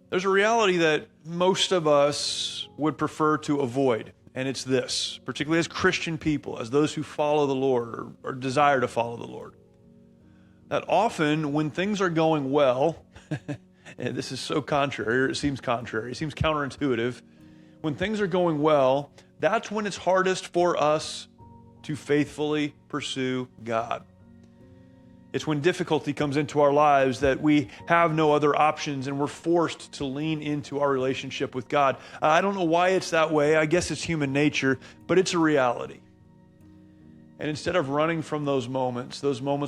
There's a reality that most of us would prefer to avoid, and it's this, particularly as Christian people, as those who follow the Lord or desire to follow the Lord, that often when things are going well, and this is so contrary, or it seems counterintuitive, when things are going well, that's when it's hardest for us to faithfully pursue God. It's when difficulty comes into our lives that we have no other options and we're forced to lean into our relationship with God. I don't know why it's that way. I guess it's human nature, but it's a reality. And instead of running from those moments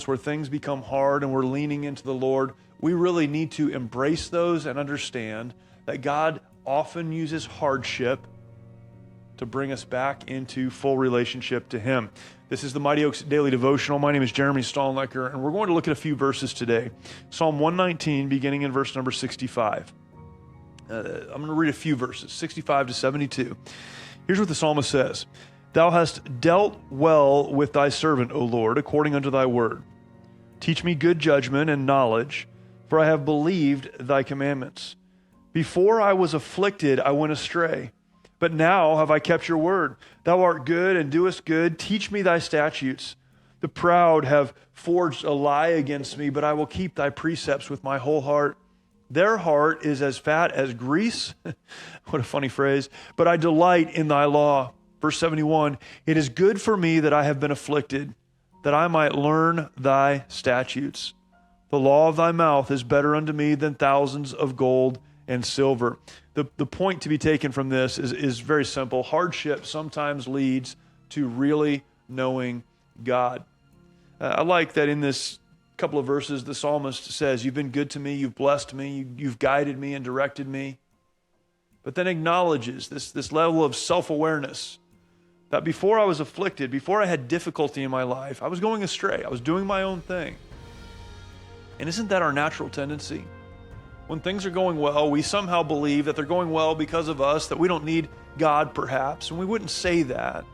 where things become hard and we're leaning into the Lord, we really need to embrace those and understand that God often uses hardship to bring us back into full relationship to Him. This is the Mighty Oaks Daily Devotional. My name is Jeremy Stallnecker, and we're going to look at a few verses today. Psalm 119, beginning in verse number 65. I'm going to read a few verses, 65 to 72. Here's what the psalmist says. Thou hast dealt well with thy servant, O Lord, according unto thy word. Teach me good judgment and knowledge, for I have believed thy commandments. Before I was afflicted, I went astray. But now have I kept your word. Thou art good and doest good. Teach me thy statutes. The proud have forged a lie against me, but I will keep thy precepts with my whole heart. Their heart is as fat as grease. What a funny phrase. But I delight in thy law. Verse 71, it is good for me that I have been afflicted, that I might learn thy statutes. The law of thy mouth is better unto me than thousands of gold and silver. The point to be taken from this is very simple. Hardship sometimes leads to really knowing God. I like that in this couple of verses, the psalmist says, you've been good to me, you've blessed me, you've guided me and directed me. But then acknowledges this level of self-awareness that before I was afflicted, before I had difficulty in my life, I was going astray. I was doing my own thing. And isn't that our natural tendency? When things are going well, we somehow believe that they're going well because of us, that we don't need God perhaps, and we wouldn't say that.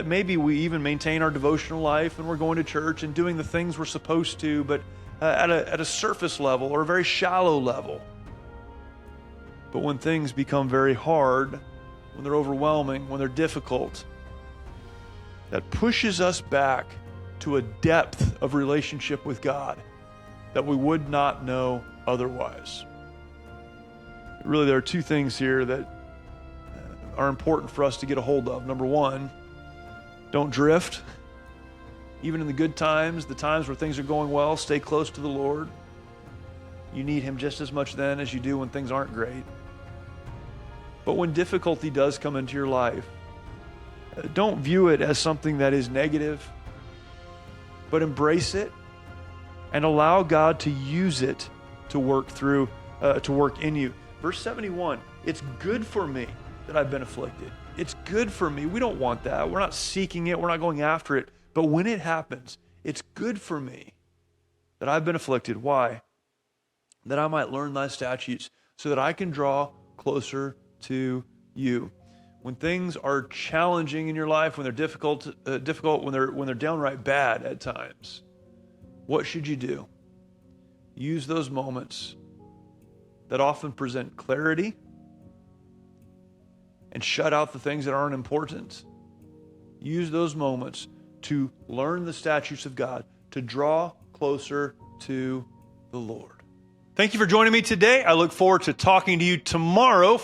Maybe we even maintain our devotional life and we're going to church and doing the things we're supposed to, but at a surface level or a very shallow level. But when things become very hard, when they're overwhelming, when they're difficult, that pushes us back to a depth of relationship with God that we would not know otherwise. Really, there are two things here that are important for us to get a hold of. Number one, don't drift. Even in the good times, the times where things are going well, stay close to the Lord. You need Him just as much then as you do when things aren't great. But when difficulty does come into your life, don't view it as something that is negative, but embrace it and allow God to use it to work in you. Verse 71, it's good for me that I've been afflicted. It's good for me. We don't want that. We're not seeking it. We're not going after it. But when it happens, it's good for me that I've been afflicted. Why? That I might learn thy statutes so that I can draw closer to you. When things are challenging in your life, when they're difficult, when they're downright bad at times, what should you do? Use those moments that often present clarity and shut out the things that aren't important. Use those moments to learn the statutes of God, to draw closer to the Lord. Thank you for joining me today. I look forward to talking to you tomorrow for